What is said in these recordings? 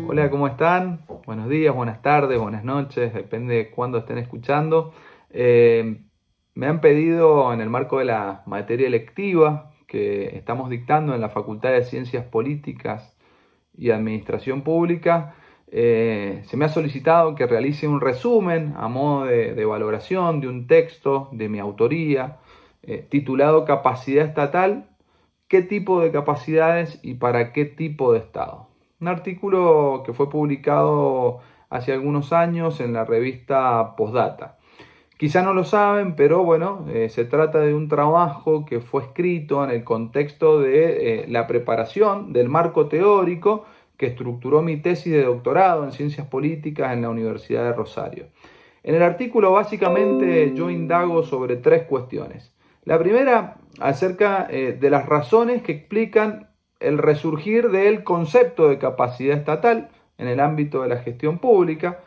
Hola, ¿cómo están? Buenos días, buenas tardes, buenas noches, depende de cuándo estén escuchando. Eh, Me han pedido en el marco de la materia electiva que estamos dictando en la Facultad de Ciencias Políticas y Administración Pública, se me ha solicitado que realice un resumen a modo de valoración de un texto de mi autoría, titulado Capacidad Estatal, ¿qué tipo de capacidades y para qué tipo de Estado? Un artículo que fue publicado hace algunos años en la revista Postdata. Quizá no lo saben, pero bueno, se trata de un trabajo que fue escrito en el contexto de la preparación del marco teórico que estructuró mi tesis de doctorado en Ciencias Políticas en la Universidad de Rosario. En el artículo básicamente yo indago sobre tres cuestiones. La primera, acerca de las razones que explican el resurgir del concepto de capacidad estatal en el ámbito de la gestión pública,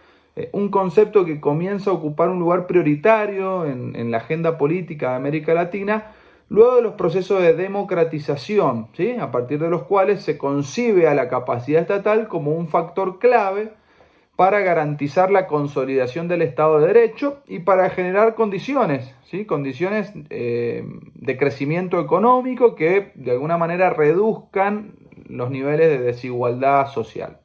un concepto que comienza a ocupar un lugar prioritario en la agenda política de América Latina, luego de los procesos de democratización, ¿sí? A partir de los cuales se concibe a la capacidad estatal como un factor clave para garantizar la consolidación del Estado de Derecho y para generar condiciones, ¿sí? Condiciones de crecimiento económico que de alguna manera reduzcan los niveles de desigualdad social.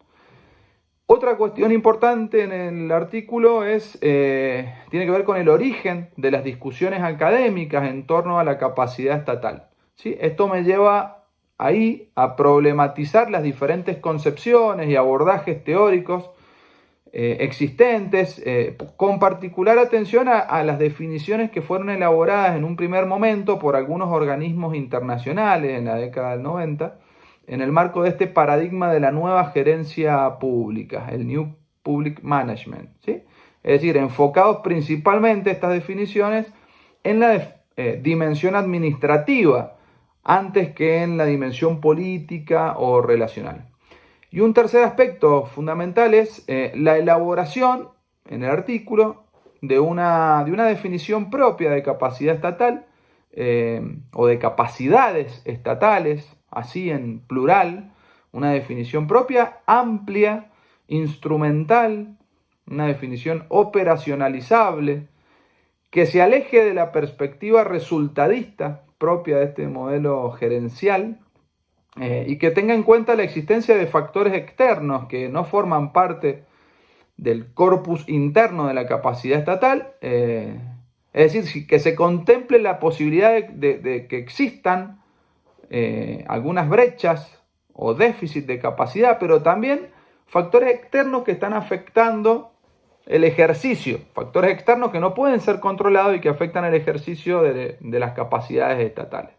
Otra cuestión importante en el artículo tiene que ver con el origen de las discusiones académicas en torno a la capacidad estatal, ¿sí? Esto me lleva ahí a problematizar las diferentes concepciones y abordajes teóricos existentes, con particular atención a las definiciones que fueron elaboradas en un primer momento por algunos organismos internacionales en la década del 90, en el marco de este paradigma de la nueva gerencia pública, el New Public Management, ¿sí? Es decir, enfocados principalmente estas definiciones en la dimensión administrativa antes que en la dimensión política o relacional. Y un tercer aspecto fundamental es la elaboración en el artículo de una definición propia de capacidad estatal, o de capacidades estatales, así en plural, una definición propia, amplia, instrumental, una definición operacionalizable, que se aleje de la perspectiva resultadista propia de este modelo gerencial, y que tenga en cuenta la existencia de factores externos que no forman parte del corpus interno de la capacidad estatal, es decir, que se contemple la posibilidad de que existan algunas brechas o déficit de capacidad, pero también factores externos que están afectando el ejercicio, factores externos que no pueden ser controlados y que afectan el ejercicio de las capacidades estatales.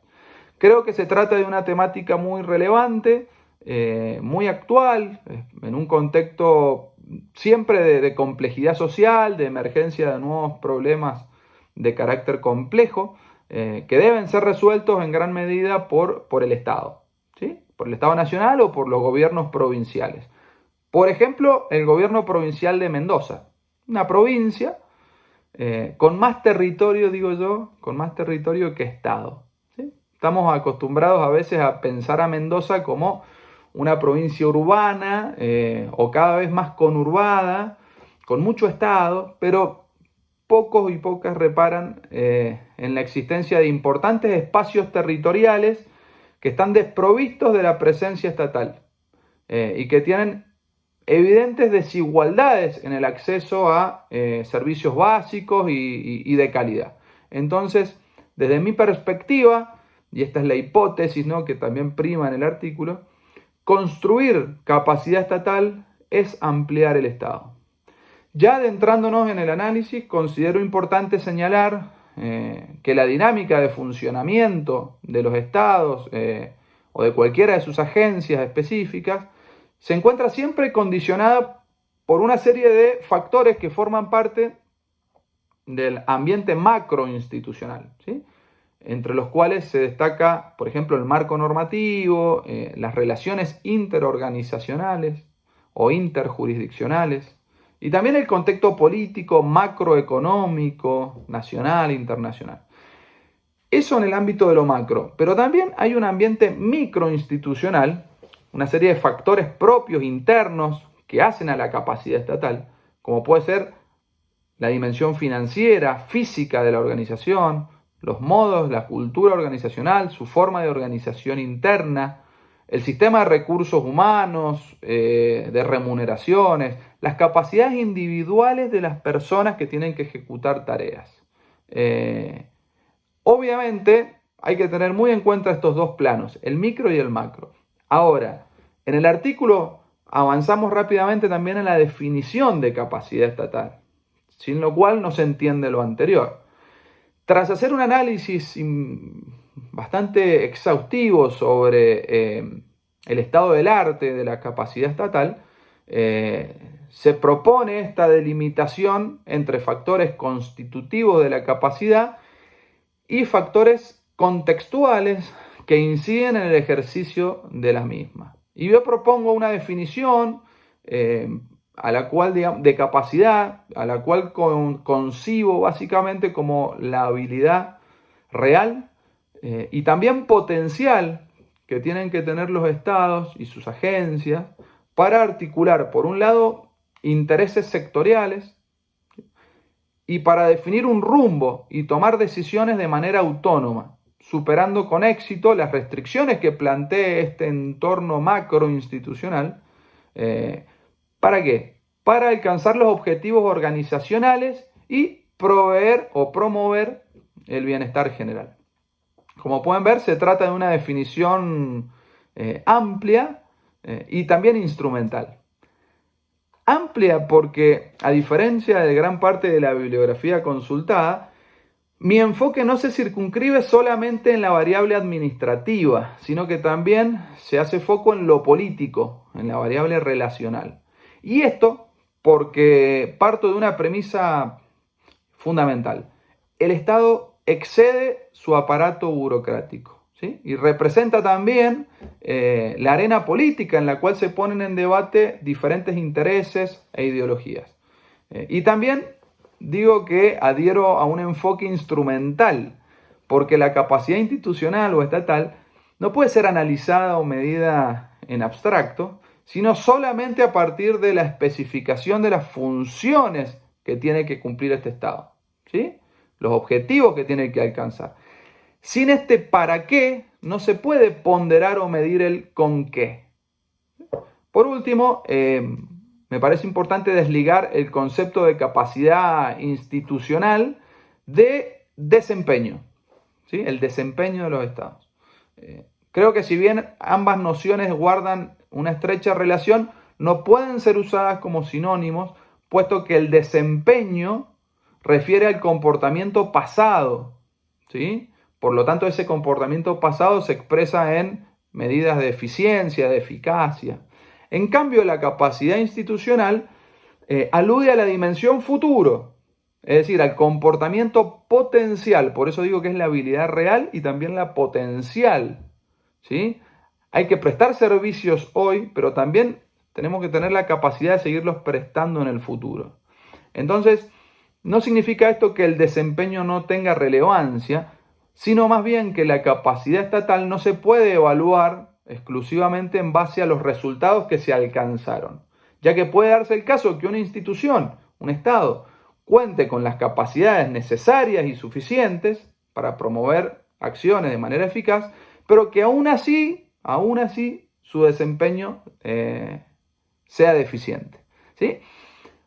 Creo que se trata de una temática muy relevante, muy actual, en un contexto siempre de complejidad social, de emergencia de nuevos problemas de carácter complejo, que deben ser resueltos en gran medida por el Estado, ¿sí? Por el Estado Nacional o por los gobiernos provinciales. Por ejemplo, el gobierno provincial de Mendoza, una provincia con más territorio, digo yo, con más territorio que Estado. Estamos acostumbrados a veces a pensar a Mendoza como una provincia urbana, o cada vez más conurbada, con mucho Estado, pero pocos y pocas reparan en la existencia de importantes espacios territoriales que están desprovistos de la presencia estatal, y que tienen evidentes desigualdades en el acceso a servicios básicos y de calidad. Entonces, desde mi perspectiva, y esta es la hipótesis, ¿no?, que también prima en el artículo, construir capacidad estatal es ampliar el Estado. Ya adentrándonos en el análisis, considero importante señalar que la dinámica de funcionamiento de los estados, o de cualquiera de sus agencias específicas se encuentra siempre condicionada por una serie de factores que forman parte del ambiente macroinstitucional, ¿sí? Entre los cuales se destaca, por ejemplo, el marco normativo, las relaciones interorganizacionales o interjurisdiccionales, y también el contexto político, macroeconómico, nacional e internacional. Eso en el ámbito de lo macro, pero también hay un ambiente microinstitucional, una serie de factores propios internos que hacen a la capacidad estatal, como puede ser la dimensión financiera, física de la organización, los modos, la cultura organizacional, su forma de organización interna, el sistema de recursos humanos, de remuneraciones, las capacidades individuales de las personas que tienen que ejecutar tareas. Obviamente hay que tener muy en cuenta estos dos planos, el micro y el macro. Ahora, en el artículo avanzamos rápidamente también en la definición de capacidad estatal, sin lo cual no se entiende lo anterior. Tras hacer un análisis bastante exhaustivo sobre el estado del arte de la capacidad estatal, se propone esta delimitación entre factores constitutivos de la capacidad y factores contextuales que inciden en el ejercicio de la misma. Y yo propongo una definición a la cual, de capacidad, a la cual concibo básicamente como la habilidad real y también potencial que tienen que tener los estados y sus agencias para articular, por un lado, intereses sectoriales y para definir un rumbo y tomar decisiones de manera autónoma, superando con éxito las restricciones que plantee este entorno macroinstitucional. ¿Para qué? Para alcanzar los objetivos organizacionales y proveer o promover el bienestar general. Como pueden ver, se trata de una definición amplia y también instrumental. Amplia porque, a diferencia de gran parte de la bibliografía consultada, mi enfoque no se circunscribe solamente en la variable administrativa, sino que también se hace foco en lo político, en la variable relacional. Y esto porque parto de una premisa fundamental. El Estado excede su aparato burocrático, ¿sí? Y representa también la arena política en la cual se ponen en debate diferentes intereses e ideologías. Y también digo que adhiero a un enfoque instrumental, porque la capacidad institucional o estatal no puede ser analizada o medida en abstracto, sino solamente a partir de la especificación de las funciones que tiene que cumplir este Estado, ¿sí? Los objetivos que tiene que alcanzar. Sin este para qué no se puede ponderar o medir el con qué. Por último, me parece importante desligar el concepto de capacidad institucional de desempeño, ¿sí? El desempeño de los estados. Creo que si bien ambas nociones guardan una estrecha relación, no pueden ser usadas como sinónimos, puesto que el desempeño refiere al comportamiento pasado, ¿sí? Por lo tanto, ese comportamiento pasado se expresa en medidas de eficiencia, de eficacia. En cambio, la capacidad institucional alude a la dimensión futuro, es decir, al comportamiento potencial. Por eso digo que es la habilidad real y también la potencial, ¿sí? Hay que prestar servicios hoy, pero también tenemos que tener la capacidad de seguirlos prestando en el futuro. Entonces, no significa esto que el desempeño no tenga relevancia, sino más bien que la capacidad estatal no se puede evaluar exclusivamente en base a los resultados que se alcanzaron, ya que puede darse el caso que una institución, un Estado, cuente con las capacidades necesarias y suficientes para promover acciones de manera eficaz, pero que aún así su desempeño sea deficiente, ¿sí?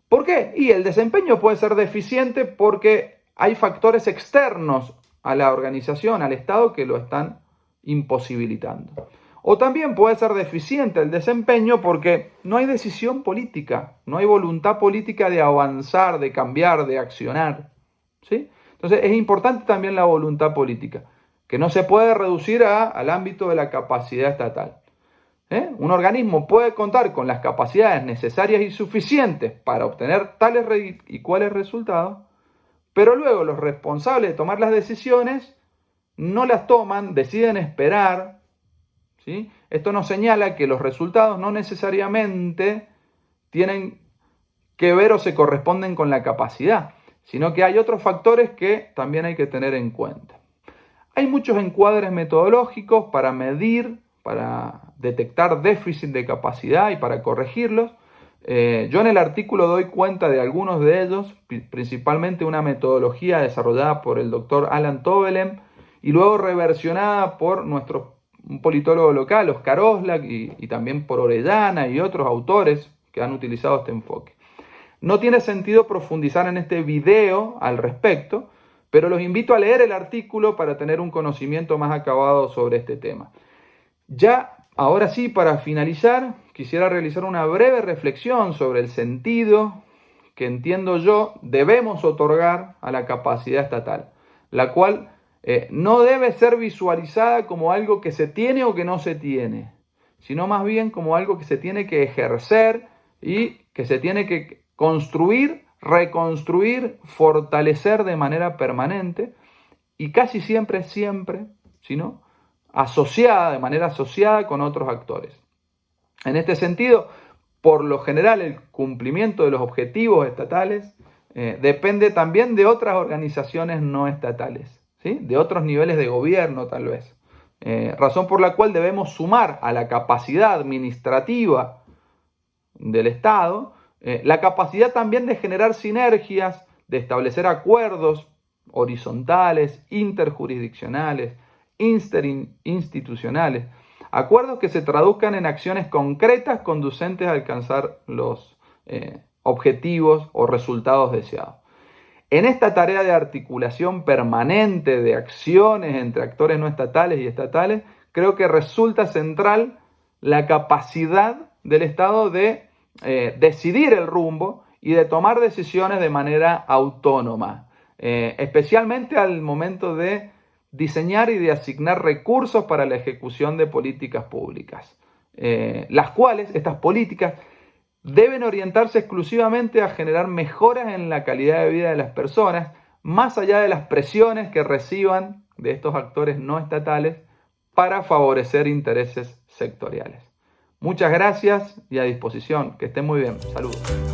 ¿Por qué? Y el desempeño puede ser deficiente porque hay factores externos a la organización, al Estado, que lo están imposibilitando. O también puede ser deficiente el desempeño porque no hay decisión política, no hay voluntad política de avanzar, de cambiar, de accionar, ¿sí? Entonces es importante también la voluntad política, que no se puede reducir al ámbito de la capacidad estatal. Un organismo puede contar con las capacidades necesarias y suficientes para obtener tales y cuales resultados, pero luego los responsables de tomar las decisiones no las toman, deciden esperar, ¿sí? Esto nos señala que los resultados no necesariamente tienen que ver o se corresponden con la capacidad, sino que hay otros factores que también hay que tener en cuenta. Hay muchos encuadres metodológicos para medir, para detectar déficit de capacidad y para corregirlos. Yo en el artículo doy cuenta de algunos de ellos, principalmente una metodología desarrollada por el doctor Alan Tobelem y luego reversionada por un politólogo local, Oscar Oslak, y también por Orellana y otros autores que han utilizado este enfoque. No tiene sentido profundizar en este video al respecto, pero los invito a leer el artículo para tener un conocimiento más acabado sobre este tema. Ya, ahora sí, para finalizar, quisiera realizar una breve reflexión sobre el sentido que entiendo yo debemos otorgar a la capacidad estatal, la cual no debe ser visualizada como algo que se tiene o que no se tiene, sino más bien como algo que se tiene que ejercer y que se tiene que construir, reconstruir, fortalecer de manera permanente y casi siempre, sino de manera asociada con otros actores. En este sentido, por lo general, el cumplimiento de los objetivos estatales depende también de otras organizaciones no estatales, ¿sí? De otros niveles de gobierno tal vez. Razón por la cual debemos sumar a la capacidad administrativa del Estado la capacidad también de generar sinergias, de establecer acuerdos horizontales, interjurisdiccionales, interinstitucionales, acuerdos que se traduzcan en acciones concretas conducentes a alcanzar los objetivos o resultados deseados. En esta tarea de articulación permanente de acciones entre actores no estatales y estatales, creo que resulta central la capacidad del Estado de decidir el rumbo y de tomar decisiones de manera autónoma, especialmente al momento de diseñar y de asignar recursos para la ejecución de políticas públicas, las cuales, estas políticas, deben orientarse exclusivamente a generar mejoras en la calidad de vida de las personas, más allá de las presiones que reciban de estos actores no estatales para favorecer intereses sectoriales. Muchas gracias y a disposición. Que estén muy bien. Saludos.